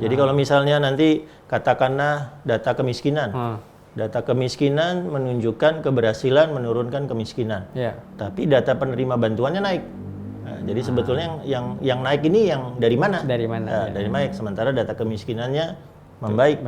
Jadi kalau misalnya nanti katakanlah data kemiskinan. Data kemiskinan menunjukkan keberhasilan menurunkan kemiskinan. Tapi data penerima bantuannya naik. Nah, jadi sebetulnya yang naik ini yang dari mana? Dari mana? Dari naik. Sementara data kemiskinannya membaik.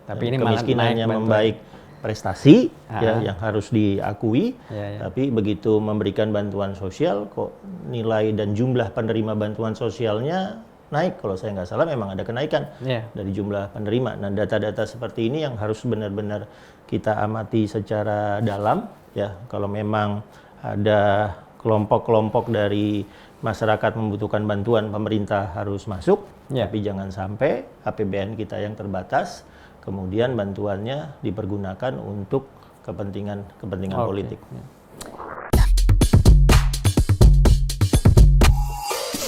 Tapi ini kemiskinannya membaik prestasi yang harus diakui. Tapi begitu memberikan bantuan sosial kok nilai dan jumlah penerima bantuan sosialnya naik. Kalau saya nggak salah memang ada kenaikan dari jumlah penerima. Nah, data-data seperti ini yang harus benar-benar kita amati secara dalam ya. Kalau memang ada kelompok-kelompok dari masyarakat membutuhkan bantuan, pemerintah harus masuk. Tapi jangan sampai APBN kita yang terbatas kemudian bantuannya dipergunakan untuk kepentingan politik.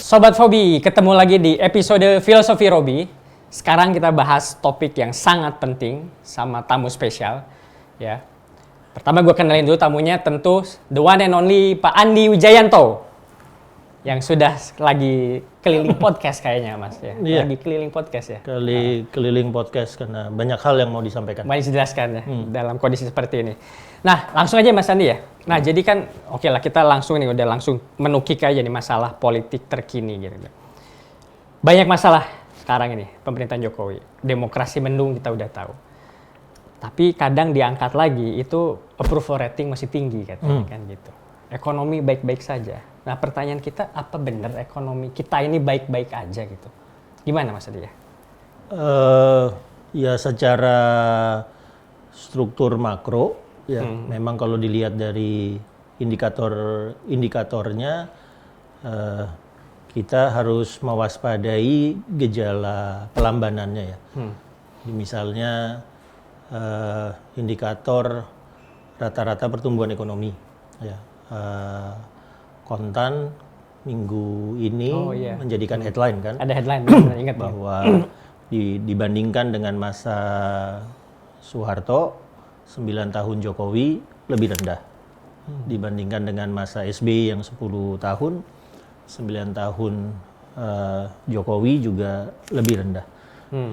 Sobat Fobi, ketemu lagi di episode Filosofi Robi. Sekarang kita bahas topik yang sangat penting sama tamu spesial. Ya. Pertama gue kenalin dulu tamunya, tentu the one and only Pak Andi Wijayanto. Yang sudah lagi keliling podcast kayaknya Mas ya. Lagi keliling podcast ya. Keliling podcast karena banyak hal yang mau disampaikan. Mau dijelaskan ya dalam kondisi seperti ini. Nah, langsung aja Mas Andi ya. Nah, jadi kan oke lah kita langsung nih udah langsung menukik aja nih masalah politik terkini gitu. Banyak masalah sekarang ini pemerintahan Jokowi. Demokrasi mendung kita udah tahu. Tapi kadang diangkat lagi itu approval rating masih tinggi katanya kan gitu. Ekonomi baik-baik saja. Nah, pertanyaan kita apa benar ekonomi kita ini baik-baik aja gitu? Gimana Mas Adi ya? Ya secara struktur makro ya memang kalau dilihat dari indikatornya kita harus mewaspadai gejala pelambanannya ya. Misalnya indikator rata-rata pertumbuhan ekonomi ya. Kontan minggu ini menjadikan headline kan? Ada headline, ingat bahwa dibandingkan dengan masa Soeharto, 9 tahun Jokowi lebih rendah. Dibandingkan dengan masa SBY yang 10 tahun, 9 tahun Jokowi juga lebih rendah.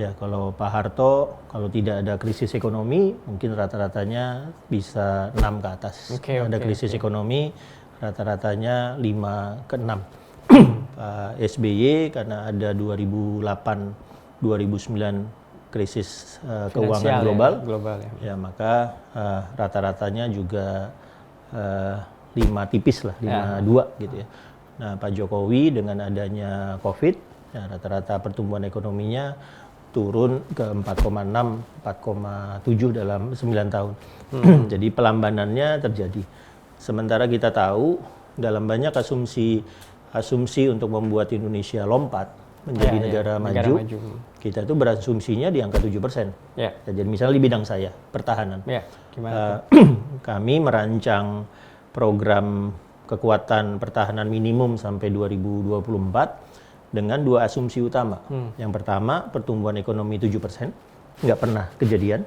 Ya, kalau Pak Harto, kalau tidak ada krisis ekonomi, mungkin rata-ratanya bisa 6 ke atas. Ada krisis ekonomi, rata-ratanya 5 ke 6. Pak SBY karena ada 2008-2009 krisis keuangan global ya maka rata-ratanya juga 5 tipis lah, 5,2 gitu ya. Nah, Pak Jokowi dengan adanya COVID, ya, rata-rata pertumbuhan ekonominya turun ke 4,6, 4,7 dalam 9 tahun. Jadi pelambanannya terjadi. Sementara kita tahu dalam banyak asumsi untuk membuat Indonesia lompat menjadi negara maju, kita itu berasumsinya di angka 7%. Jadi misalnya di bidang saya, pertahanan. Kami merancang program kekuatan pertahanan minimum sampai 2024 dengan 2 asumsi utama. Yang pertama, pertumbuhan ekonomi 7%, nggak pernah kejadian.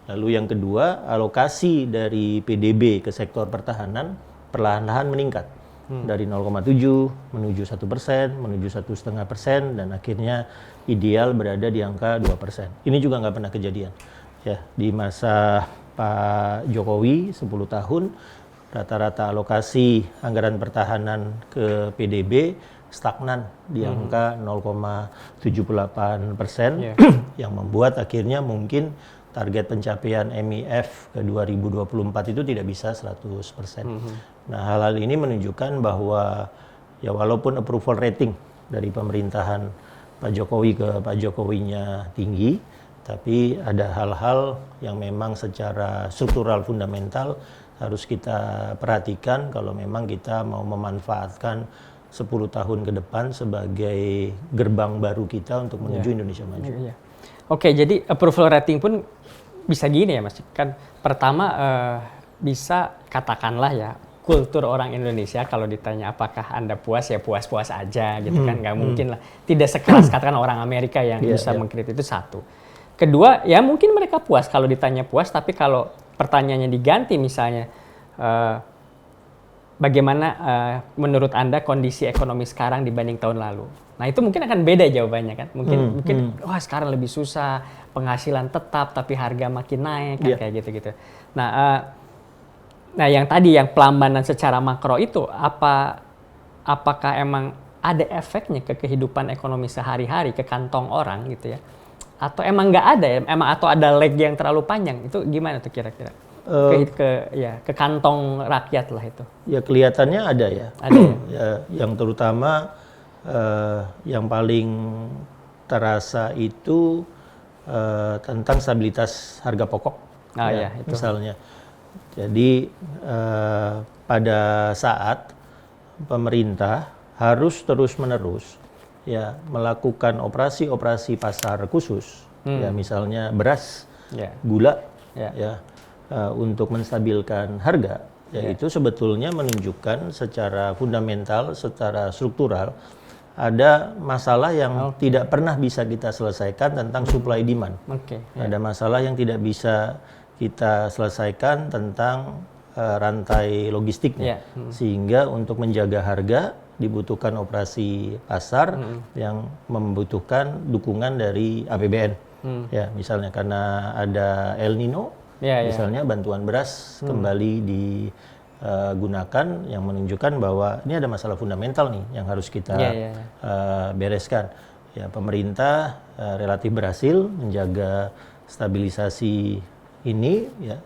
Lalu yang kedua, alokasi dari PDB ke sektor pertahanan perlahan-lahan meningkat. Dari 0,7 menuju 1%, menuju 1,5%, dan akhirnya ideal berada di angka 2%. Ini juga nggak pernah kejadian. Ya, di masa Pak Jokowi 10 tahun, rata-rata alokasi anggaran pertahanan ke PDB stagnan di angka 0,78%, yang membuat akhirnya mungkin target pencapaian MIF ke 2024 itu tidak bisa 100%. Nah, hal-hal ini menunjukkan bahwa ya walaupun approval rating dari pemerintahan Pak Jokowi ke Pak Jokowinya tinggi, tapi ada hal-hal yang memang secara struktural fundamental harus kita perhatikan kalau memang kita mau memanfaatkan 10 tahun ke depan sebagai gerbang baru kita untuk menuju Indonesia maju. Oke, jadi approval rating pun bisa gini ya Mas, kan pertama bisa katakanlah ya kultur orang Indonesia kalau ditanya apakah Anda puas ya puas-puas aja gitu kan, nggak mungkin lah, tidak sekelas katakan orang Amerika yang bisa mengkritik, itu satu. Kedua ya mungkin mereka puas kalau ditanya puas, tapi kalau pertanyaannya diganti misalnya bagaimana menurut Anda kondisi ekonomi sekarang dibanding tahun lalu? Nah itu mungkin akan beda jawabannya kan. Mungkin wah sekarang lebih susah, penghasilan tetap tapi harga makin naik kan kayak gitu-gitu. Nah yang tadi yang pelambanan secara makro itu apakah emang ada efeknya ke kehidupan ekonomi sehari-hari, ke kantong orang gitu ya? Atau emang nggak ada ya? Atau ada lag yang terlalu panjang? Itu gimana tuh kira-kira? Ke kantong rakyat lah itu. Ya kelihatannya ada ya. Ada ya, yang terutama yang paling terasa itu tentang stabilitas harga pokok. Itu. Misalnya. Jadi pada saat pemerintah harus terus-menerus ya melakukan operasi-operasi pasar khusus, ya misalnya beras, gula, untuk menstabilkan harga, itu sebetulnya menunjukkan secara fundamental, secara struktural ada masalah yang tidak pernah bisa kita selesaikan tentang supply demand. Ada masalah yang tidak bisa kita selesaikan tentang rantai logistiknya, sehingga untuk menjaga harga dibutuhkan operasi pasar yang membutuhkan dukungan dari APBN. Ya, misalnya karena ada El Nino, misalnya bantuan beras kembali digunakan yang menunjukkan bahwa ini ada masalah fundamental nih yang harus kita bereskan. Ya, pemerintah relatif berhasil menjaga stabilisasi ini, ya,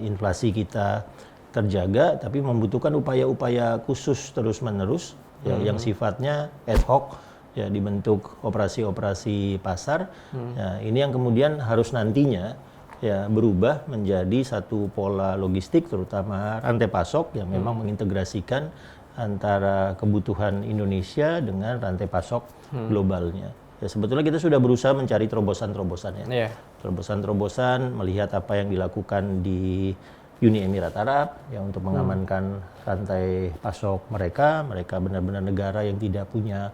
inflasi kita terjaga, tapi membutuhkan upaya-upaya khusus terus-menerus yang sifatnya ad hoc, ya dibentuk operasi-operasi pasar. Ya, ini yang kemudian harus nantinya ya berubah menjadi satu pola logistik, terutama rantai pasok yang memang mengintegrasikan antara kebutuhan Indonesia dengan rantai pasok globalnya. Ya, sebetulnya kita sudah berusaha mencari terobosan-terobosan ya. Terobosan-terobosan, melihat apa yang dilakukan di Uni Emirat Arab ya untuk mengamankan rantai pasok mereka. Mereka benar-benar negara yang tidak punya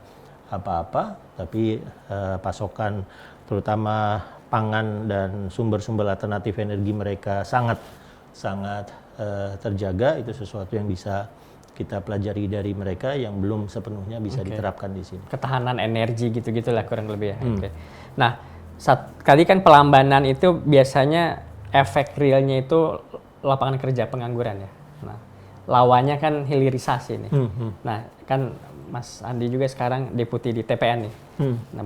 apa-apa, tapi pasokan terutama pangan dan sumber-sumber alternatif energi mereka sangat terjaga. Itu sesuatu yang bisa kita pelajari dari mereka yang belum sepenuhnya bisa diterapkan di sini. Ketahanan energi gitu-gitulah kurang lebih ya. Nah, kali kan pelambanan itu biasanya efek realnya itu lapangan kerja, pengangguran ya. Nah, lawannya kan hilirisasi nih. Nah, kan Mas Andi juga sekarang deputi di TPN nih. Nah,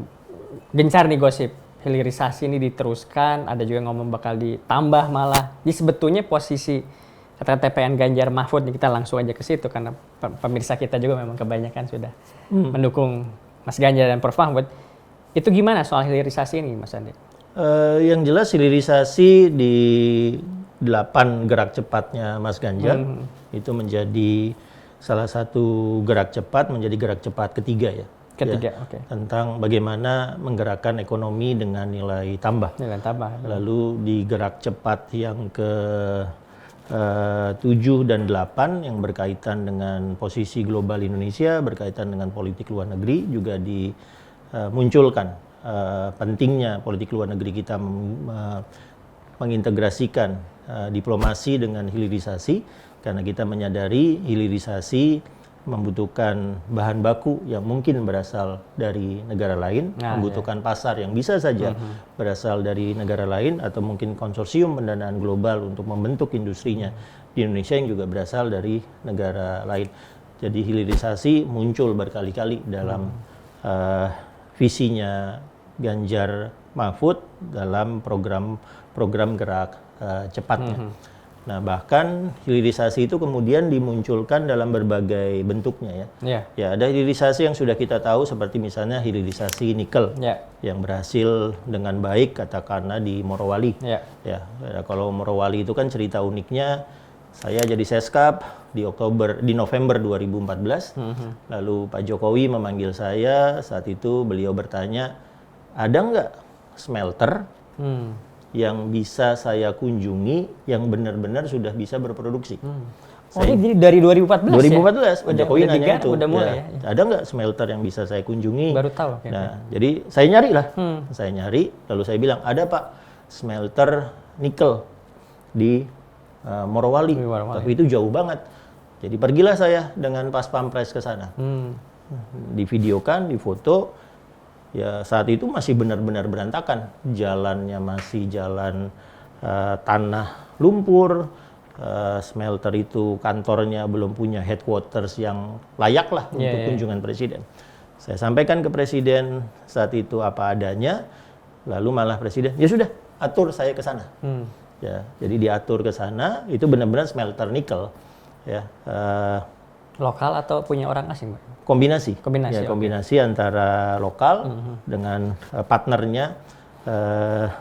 gencar nih gosip hilirisasi ini diteruskan, ada juga ngomong bakal ditambah malah. Jadi sebetulnya posisi kata TPN Ganjar Mahfud, kita langsung aja ke situ karena pemirsa kita juga memang kebanyakan sudah mendukung Mas Ganjar dan Prof Mahfud. Itu gimana soal hilirisasi ini, Mas Andi? Yang jelas hilirisasi di 8 gerak cepatnya Mas Ganjar itu menjadi salah satu gerak cepat, menjadi gerak cepat ketiga ya. Tentang bagaimana menggerakkan ekonomi dengan nilai tambah. Lalu di gerak cepat yang ke 7 dan 8 yang berkaitan dengan posisi global Indonesia, berkaitan dengan politik luar negeri, juga dimunculkan pentingnya politik luar negeri kita mengintegrasikan diplomasi dengan hilirisasi, karena kita menyadari hilirisasi membutuhkan bahan baku yang mungkin berasal dari negara lain, membutuhkan pasar yang bisa saja berasal dari negara lain, atau mungkin konsorsium pendanaan global untuk membentuk industrinya di Indonesia yang juga berasal dari negara lain. Jadi hilirisasi muncul berkali-kali dalam visinya Ganjar Mahfud dalam program gerak cepatnya. Nah, bahkan hilirisasi itu kemudian dimunculkan dalam berbagai bentuknya ya. Ya, ada hilirisasi yang sudah kita tahu seperti misalnya hilirisasi nikel yang berhasil dengan baik katakanlah di Morowali. Ya, kalau Morowali itu kan cerita uniknya, saya jadi Seskap di November 2014. Lalu Pak Jokowi memanggil saya, saat itu beliau bertanya, ada nggak smelter yang bisa saya kunjungi yang benar-benar sudah bisa berproduksi. Ini dari 2014 Pak Jokowi nanya itu. Ada nggak smelter yang bisa saya kunjungi? Baru tahu. Nah, jadi saya nyari lah. Saya nyari, lalu saya bilang, ada Pak smelter nikel di Morowali. Tapi itu jauh banget. Jadi pergilah saya dengan Pas Pampres ke sana. Divideokan, difoto. Ya saat itu masih benar-benar berantakan. Jalannya masih jalan tanah lumpur. Smelter itu kantornya belum punya headquarters yang layak lah untuk kunjungan presiden. Saya sampaikan ke presiden saat itu apa adanya. Lalu malah presiden, ya sudah, atur saya ke sana. Ya, jadi diatur ke sana, itu benar-benar smelter nikel. Ya, lokal atau punya orang asing, Pak? Kombinasi. Kombinasi, ya, kombinasi antara lokal dengan partnernya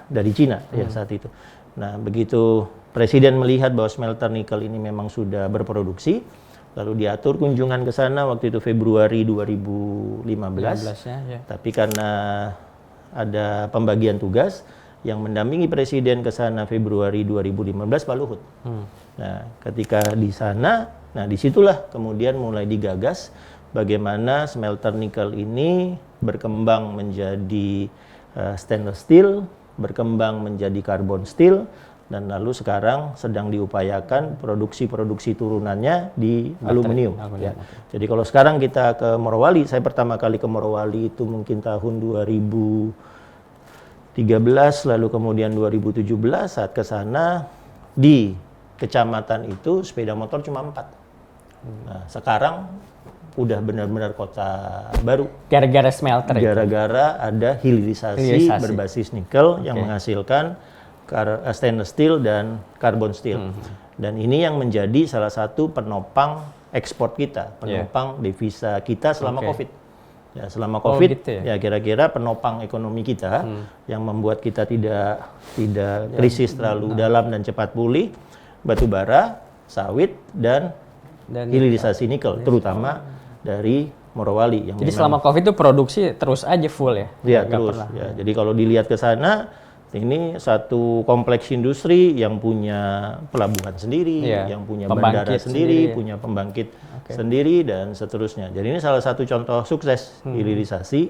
dari Cina ya saat itu. Nah, begitu presiden melihat bahwa smelter nikel ini memang sudah berproduksi, lalu diatur kunjungan ke sana waktu itu Februari 2015. Ya. Tapi karena ada pembagian tugas, yang mendampingi presiden ke sana Februari 2015 Pak Luhut. Nah, ketika di sana, nah disitulah kemudian mulai digagas bagaimana smelter nikel ini berkembang menjadi stainless steel, berkembang menjadi carbon steel, dan lalu sekarang sedang diupayakan produksi-produksi turunannya di aluminium. Ya. Jadi kalau sekarang kita ke Morowali, saya pertama kali ke Morowali itu mungkin tahun 2013, lalu kemudian 2017 saat ke sana di kecamatan itu sepeda motor cuma 4. Nah, sekarang udah benar-benar kota baru. Gara-gara smelter itu? Gara-gara ada hilirisasi berbasis nikel yang menghasilkan stainless steel dan carbon steel. Dan ini yang menjadi salah satu penopang ekspor kita, penopang devisa kita selama COVID. Ya, selama COVID, gitu ya kira-kira penopang ekonomi kita yang membuat kita tidak krisis terlalu dalam dan cepat pulih, batu bara, sawit, dan hilirisasi nikel, terutama dari Morowali. Jadi selama COVID itu produksi terus aja full ya? Iya, terus. Ya, jadi kalau dilihat ke sana, ini satu kompleks industri yang punya pelabuhan sendiri, yang punya bandara sendiri, punya pembangkit sendiri, dan seterusnya. Jadi ini salah satu contoh sukses hilirisasi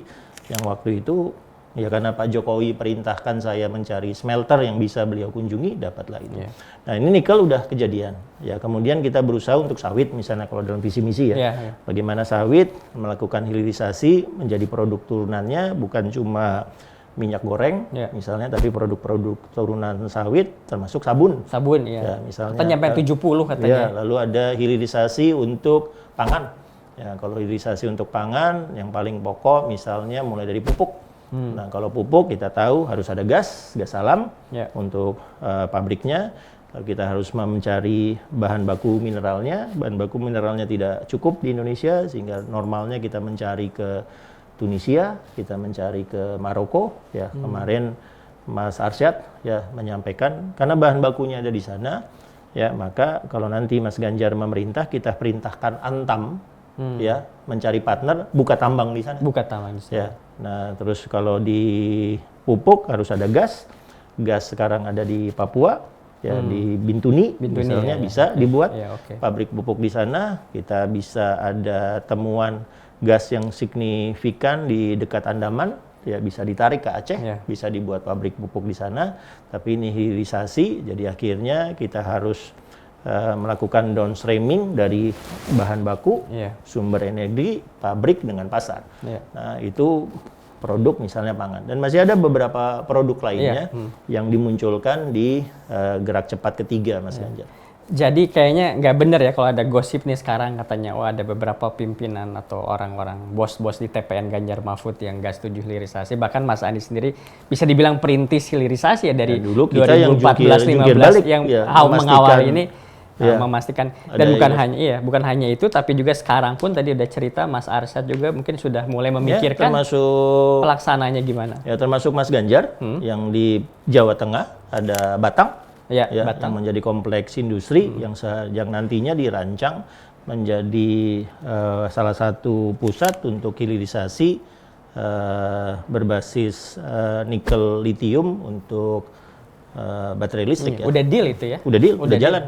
yang waktu itu, ya karena Pak Jokowi perintahkan saya mencari smelter yang bisa beliau kunjungi, dapatlah itu. Nah ini nikel udah kejadian. Ya kemudian kita berusaha untuk sawit, misalnya kalau dalam visi misi ya, bagaimana sawit melakukan hilirisasi menjadi produk turunannya, bukan cuma minyak goreng, misalnya, tapi produk-produk turunan sawit, termasuk sabun. Sabun, ya. Misalnya. Kita nyampe 70 katanya. Ya, lalu ada hilirisasi untuk pangan. Ya, kalau hilirisasi untuk pangan, yang paling pokok, misalnya mulai dari pupuk. Nah, kalau pupuk kita tahu harus ada gas alam untuk pabriknya. Lalu kita harus mencari bahan baku mineralnya. Bahan baku mineralnya tidak cukup di Indonesia, sehingga normalnya kita mencari ke Tunisia, kita mencari ke Maroko, ya kemarin Mas Arsyad ya menyampaikan karena bahan bakunya ada di sana, ya maka kalau nanti Mas Ganjar memerintah, kita perintahkan Antam ya mencari partner buka tambang di sana. Buka tambang di sana. Ya, nah terus kalau di pupuk harus ada gas sekarang ada di Papua, ya di Bintuni misalnya bisa dibuat pabrik pupuk di sana, kita bisa ada temuan gas yang signifikan di dekat Andaman, ya bisa ditarik ke Aceh, bisa dibuat pabrik pupuk di sana. Tapi ini hilirisasi, jadi akhirnya kita harus melakukan downstreaming dari bahan baku, sumber energi, pabrik dengan pasar. Nah itu produk misalnya pangan. Dan masih ada beberapa produk lainnya yang dimunculkan di gerak cepat ketiga, Mas Ganjar. Jadi kayaknya nggak benar ya kalau ada gosip nih sekarang katanya ada beberapa pimpinan atau orang-orang bos-bos di TPN Ganjar Mahfud yang nggak setuju hilirisasi. Bahkan Mas Anies sendiri bisa dibilang perintis hilirisasi ya dari dulu kita 2014-15 yang mengawal ini memastikan. Dan bukan hanya itu, tapi juga sekarang pun tadi udah cerita Mas Arsyad juga mungkin sudah mulai memikirkan termasuk pelaksananya gimana. Ya termasuk Mas Ganjar yang di Jawa Tengah ada Batang. Batang. Yang menjadi kompleks industri yang nantinya dirancang menjadi salah satu pusat untuk hilirisasi berbasis nikel litium untuk baterai listrik. Udah deal itu ya? Udah deal, udah jalan.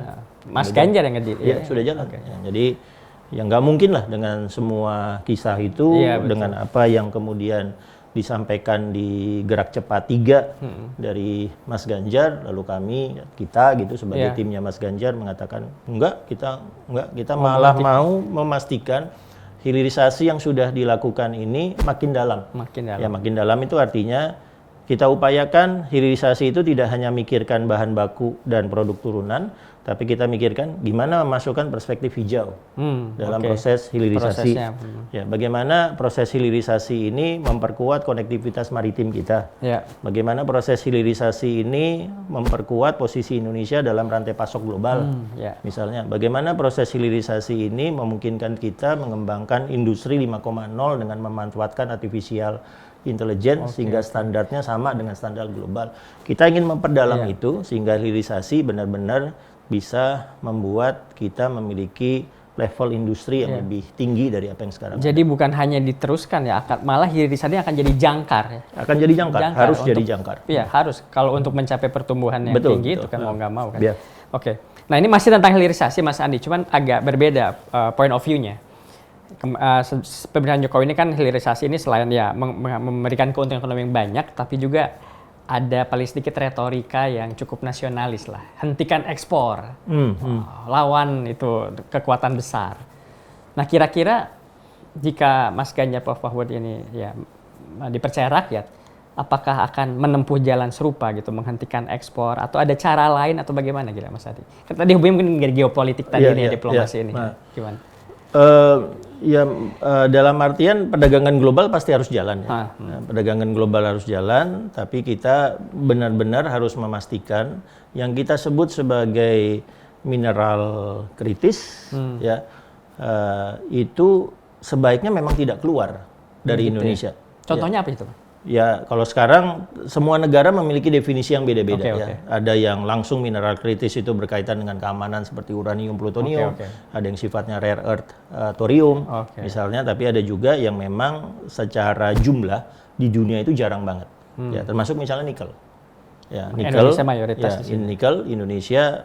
Mas Ganjar yang nge-deal? Ya, sudah jalan. Ya, jadi ya nggak mungkin lah dengan semua kisah itu, dengan apa yang kemudian disampaikan di Gerak Cepat 3 dari Mas Ganjar, lalu kita gitu sebagai timnya Mas Ganjar mengatakan enggak, kita malah mau memastikan hilirisasi yang sudah dilakukan ini makin dalam. Ya, makin dalam itu artinya kita upayakan hilirisasi itu tidak hanya mikirkan bahan baku dan produk turunan, tapi kita mikirkan gimana memasukkan perspektif hijau dalam proses hilirisasi. Ya, bagaimana proses hilirisasi ini memperkuat konektivitas maritim kita. Bagaimana proses hilirisasi ini memperkuat posisi Indonesia dalam rantai pasok global. Misalnya, bagaimana proses hilirisasi ini memungkinkan kita mengembangkan industri 5.0 dengan memanfaatkan artificial intelligence sehingga standarnya sama dengan standar global. Kita ingin memperdalam itu sehingga hilirisasi benar-benar bisa membuat kita memiliki level industri yang lebih tinggi dari apa yang sekarang. Jadi bukan hanya diteruskan ya, malah hilirisasinya akan jadi jangkar ya. Akan jadi jangkar, harus jadi jangkar. Iya, harus. Kalau untuk mencapai pertumbuhan yang tinggi itu kan mau nggak mau kan. Oke. Nah, ini masih tentang hilirisasi Mas Andi, cuman agak berbeda point of view-nya. Pemerintahan Jokowi ini kan hilirisasi ini selain ya memberikan keuntungan ekonomi yang banyak, tapi juga ada paling sedikit retorika yang cukup nasionalis lah. Hentikan ekspor, lawan itu kekuatan besar. Nah, kira-kira jika Mas Ganjar Mahfud ini ya dipercaya rakyat, apakah akan menempuh jalan serupa gitu, menghentikan ekspor, atau ada cara lain atau bagaimana gitu Mas Adi? Tadi hubungan mungkin dari geopolitik tadi diplomasi ini, gimana? Dalam artian perdagangan global pasti harus jalan ya. Perdagangan global harus jalan, tapi kita benar-benar harus memastikan yang kita sebut sebagai mineral kritis ya itu sebaiknya memang tidak keluar dari Indonesia. Contohnya apa itu? Ya, kalau sekarang semua negara memiliki definisi yang beda-beda ya. Ada yang langsung mineral kritis itu berkaitan dengan keamanan seperti uranium, plutonium. Ada yang sifatnya rare earth, thorium misalnya, tapi ada juga yang memang secara jumlah di dunia itu jarang banget. Ya, termasuk misalnya nikel. Ya, nikel Indonesia mayoritas di sini. Nikel Indonesia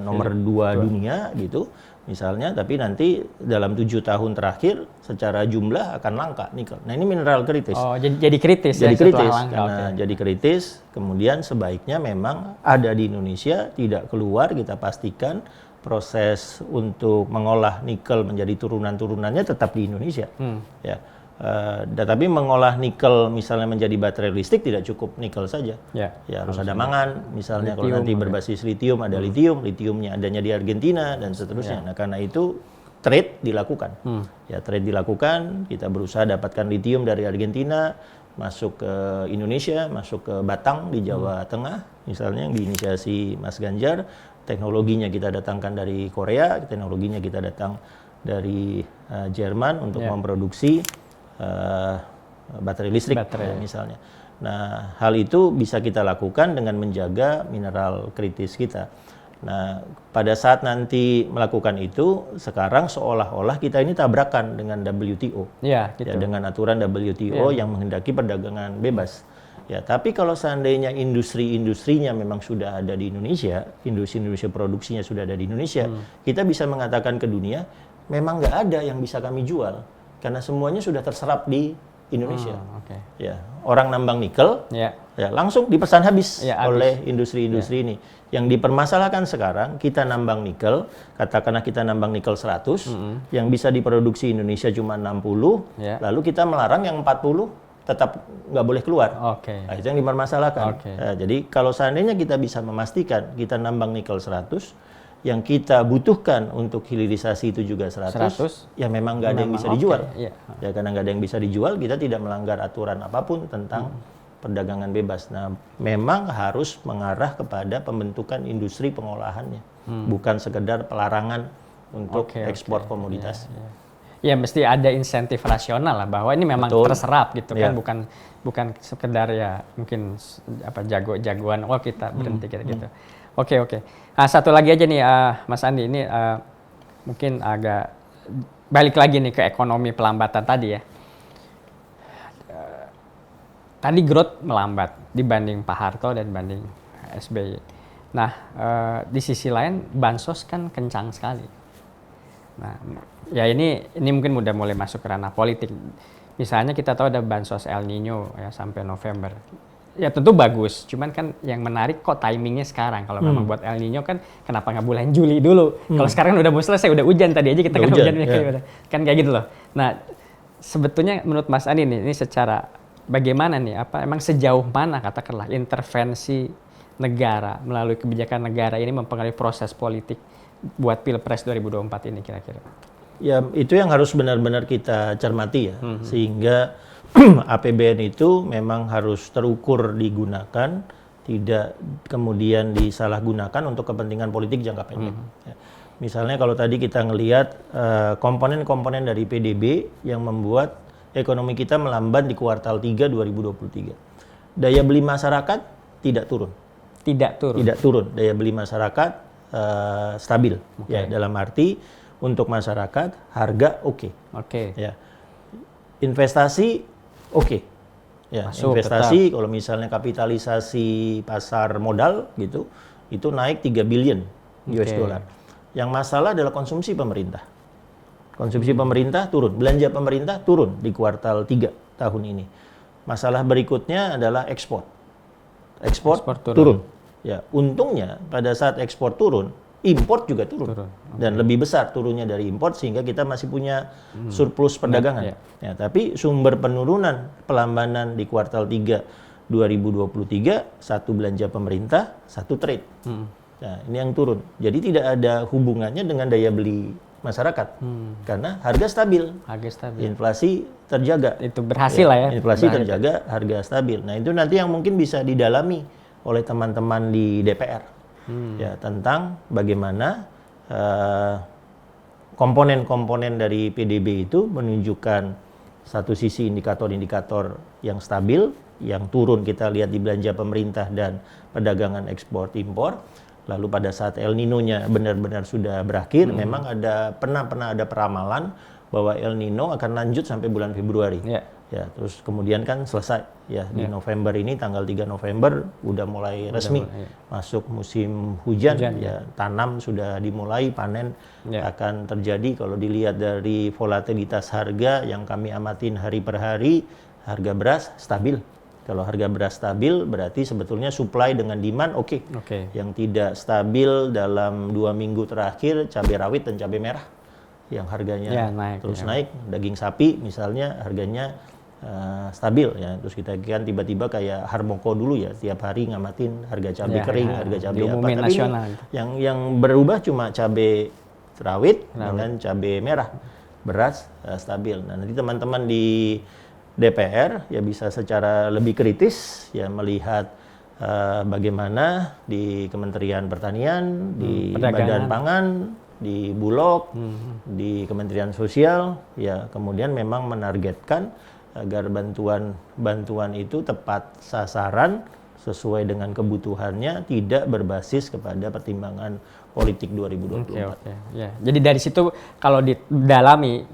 nomor 2 dunia gitu. Misalnya, tapi nanti dalam 7 tahun terakhir secara jumlah akan langka nikel. Nah, ini mineral kritis. Oh, jadi kritis jadi ya, kritis. Karena jadi kritis, kemudian sebaiknya memang ada di Indonesia, tidak keluar. Kita pastikan proses untuk mengolah nikel menjadi turunan-turunannya tetap di Indonesia. Ya. Tapi mengolah nikel misalnya menjadi baterai listrik tidak cukup nikel saja. Ya, harus ada mangan, misalnya lithium, kalau nanti berbasis litium ada litiumnya adanya di Argentina dan seterusnya. Nah, karena itu trade dilakukan. Ya, trade dilakukan, kita berusaha dapatkan litium dari Argentina, masuk ke Indonesia, masuk ke Batang di Jawa Tengah, misalnya yang diinisiasi Mas Ganjar. Teknologinya kita datangkan dari Korea, teknologinya kita datang dari Jerman untuk memproduksi baterai listrik misalnya. Nah, hal itu bisa kita lakukan dengan menjaga mineral kritis kita. Nah, pada saat nanti melakukan itu, sekarang seolah-olah kita ini tabrakan dengan WTO. Ya, dengan aturan WTO yang menghendaki perdagangan bebas. Ya, tapi kalau seandainya industri-industrinya memang sudah ada di Indonesia, industri-industri produksinya sudah ada di Indonesia, kita bisa mengatakan ke dunia, memang nggak ada yang bisa kami jual. Karena semuanya sudah terserap di Indonesia. Ya, orang nambang nikel, ya langsung dipesan habis oleh industri-industri ini. Yang dipermasalahkan sekarang, kita nambang nikel, katakanlah kita nambang nikel 100, yang bisa diproduksi Indonesia cuma 60, lalu kita melarang yang 40 tetap nggak boleh keluar. Nah, itu yang dipermasalahkan. Nah, jadi kalau seandainya kita bisa memastikan kita nambang nikel 100, yang kita butuhkan untuk hilirisasi itu juga 100 ya memang nggak ada yang bisa dijual. Ya, karena nggak ada yang bisa dijual, kita tidak melanggar aturan apapun tentang perdagangan bebas. Nah, memang harus mengarah kepada pembentukan industri pengolahannya, bukan sekedar pelarangan untuk ekspor komoditas. Ya, mesti ada insentif rasional lah bahwa ini memang terserap gitu kan, bukan sekedar ya mungkin apa jagoan kita berhenti gitu. Oke. Nah, satu lagi aja nih Mas Andi, ini mungkin agak balik lagi nih ke ekonomi pelambatan tadi ya. Tadi growth melambat dibanding Pak Harto dan dibanding SBY. Nah, di sisi lain bansos kan kencang sekali. Nah, ya ini mungkin udah mulai masuk ke ranah politik. misalnya kita tahu ada bansos El Nino ya sampai November. Ya tentu bagus, cuman kan yang menarik kok timingnya sekarang. Kalau memang buat El Nino kan kenapa nggak bulan Juli dulu? Kalau sekarang udah mau selesai, udah hujan tadi aja kita kan hujan ya. Kan kayak gitu loh. Nah sebetulnya menurut Mas Andi nih, ini secara bagaimana nih? Apa emang sejauh mana katakanlah intervensi negara melalui kebijakan negara ini mempengaruhi proses politik buat Pilpres 2024 ini kira-kira? Ya itu yang harus benar-benar kita cermati ya, sehingga APBN itu memang harus terukur digunakan, tidak kemudian disalahgunakan untuk kepentingan politik jangka pendek. Ya. Misalnya kalau tadi kita ngelihat komponen-komponen dari PDB yang membuat ekonomi kita melambat di kuartal 3 2023. Daya beli masyarakat tidak turun. Tidak turun. Daya beli masyarakat stabil. Ya, dalam arti untuk masyarakat harga oke. Ya. Investasi oke. Ya, masuk, investasi tetap. kalau misalnya kapitalisasi pasar modal gitu, itu naik 3 billion US dollar. Yang masalah adalah konsumsi pemerintah. Konsumsi pemerintah turun, belanja pemerintah turun di kuartal 3 tahun ini. Masalah berikutnya adalah ekspor. Ekspor turun. Ya, untungnya pada saat ekspor turun, import juga turun. Dan lebih besar turunnya dari import sehingga kita masih punya surplus perdagangan. Ya, tapi sumber penurunan pelambanan di kuartal 3 2023 satu belanja pemerintah, satu trade. Nah, ini yang turun. Jadi tidak ada hubungannya dengan daya beli masyarakat. Karena harga stabil. Inflasi terjaga. Itu berhasil lah ya. Inflasi terjaga, harga stabil. Nah, itu nanti yang mungkin bisa didalami oleh teman-teman di DPR. Ya, tentang bagaimana komponen-komponen dari PDB itu menunjukkan satu sisi indikator-indikator yang stabil, yang turun kita lihat di belanja pemerintah dan perdagangan ekspor impor. Lalu pada saat El Nino-nya benar-benar sudah berakhir, memang pernah ada peramalan bahwa El Nino akan lanjut sampai bulan Februari. Ya, terus kemudian kan selesai ya di November ini, tanggal 3 November udah mulai resmi masuk musim hujan. Ya, tanam sudah dimulai, panen akan terjadi. Kalau dilihat dari volatilitas harga yang kami amatin hari per hari, harga beras stabil. Kalau harga beras stabil berarti sebetulnya supply dengan demand oke. Yang tidak stabil dalam 2 minggu terakhir cabai rawit dan cabai merah yang harganya terus naik. Daging sapi misalnya harganya stabil ya. Terus kita kan tiba-tiba kayak Harmoko dulu ya, tiap hari ngamatin harga cabai kering, harga cabai apa. Tapi nasional. Yang berubah cuma cabai rawit dengan cabai merah. Beras stabil. Nah, nanti teman-teman di DPR ya bisa secara lebih kritis ya melihat bagaimana di Kementerian Pertanian, di Badan Pangan, di Bulog, di Kementerian Sosial ya kemudian memang menargetkan agar bantuan itu tepat sasaran sesuai dengan kebutuhannya, tidak berbasis kepada pertimbangan politik 2024. Ya. Jadi dari situ kalau didalami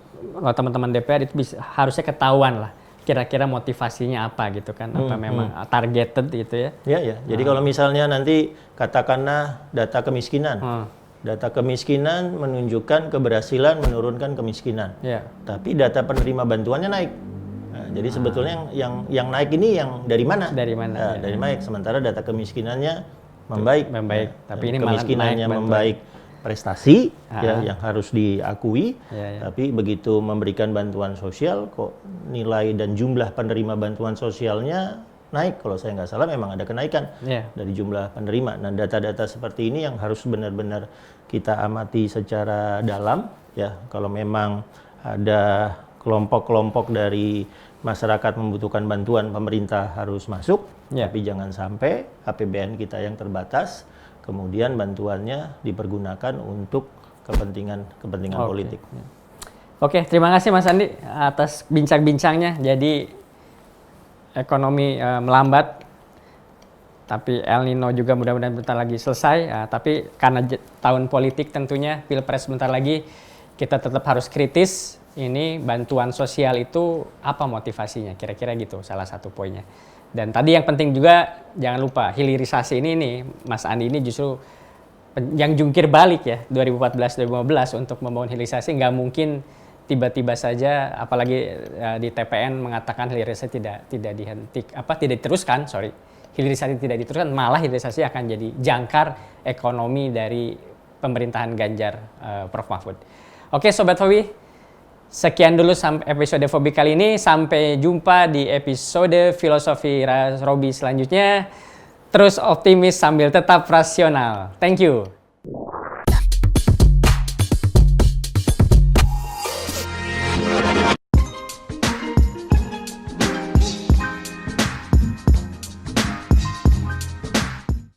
teman-teman DPR itu harusnya ketahuan lah kira-kira motivasinya apa gitu kan, apa memang targeted gitu ya. Ya. Jadi kalau misalnya nanti katakanlah data kemiskinan. Data kemiskinan menunjukkan keberhasilan menurunkan kemiskinan. Tapi data penerima bantuannya naik. Nah, jadi sebetulnya yang naik ini yang dari mana? Dari naik. Sementara data kemiskinannya membaik. Tapi ini kemiskinannya membaik prestasi ya yang harus diakui. Tapi begitu memberikan bantuan sosial kok nilai dan jumlah penerima bantuan sosialnya naik. Kalau saya nggak salah memang ada kenaikan dari jumlah penerima. Nah, data-data seperti ini yang harus benar-benar kita amati secara dalam ya. Kalau memang ada kelompok-kelompok dari masyarakat membutuhkan bantuan, pemerintah harus masuk, tapi jangan sampai APBN kita yang terbatas, kemudian bantuannya dipergunakan untuk kepentingan politik. Oke, terima kasih Mas Andi atas bincang-bincangnya. Jadi ekonomi melambat, tapi El Nino juga mudah-mudahan bentar lagi selesai. Tapi karena tahun politik tentunya, Pilpres bentar lagi, kita tetap harus kritis. Ini bantuan sosial itu apa motivasinya? Kira-kira gitu salah satu poinnya. Dan tadi yang penting juga jangan lupa hilirisasi ini nih, Mas Andi ini justru yang jungkir balik ya 2014-2015 untuk membangun hilirisasi nggak mungkin tiba-tiba saja, apalagi di TPN mengatakan hilirisasi tidak diteruskan, hilirisasi tidak diteruskan, malah hilirisasi akan jadi jangkar ekonomi dari pemerintahan Ganjar Prof Mahfud. Oke Sobat Fobi, sekian dulu episode Fobi kali ini. Sampai jumpa di episode Filosofi Robi selanjutnya. Terus optimis sambil tetap rasional. Thank you.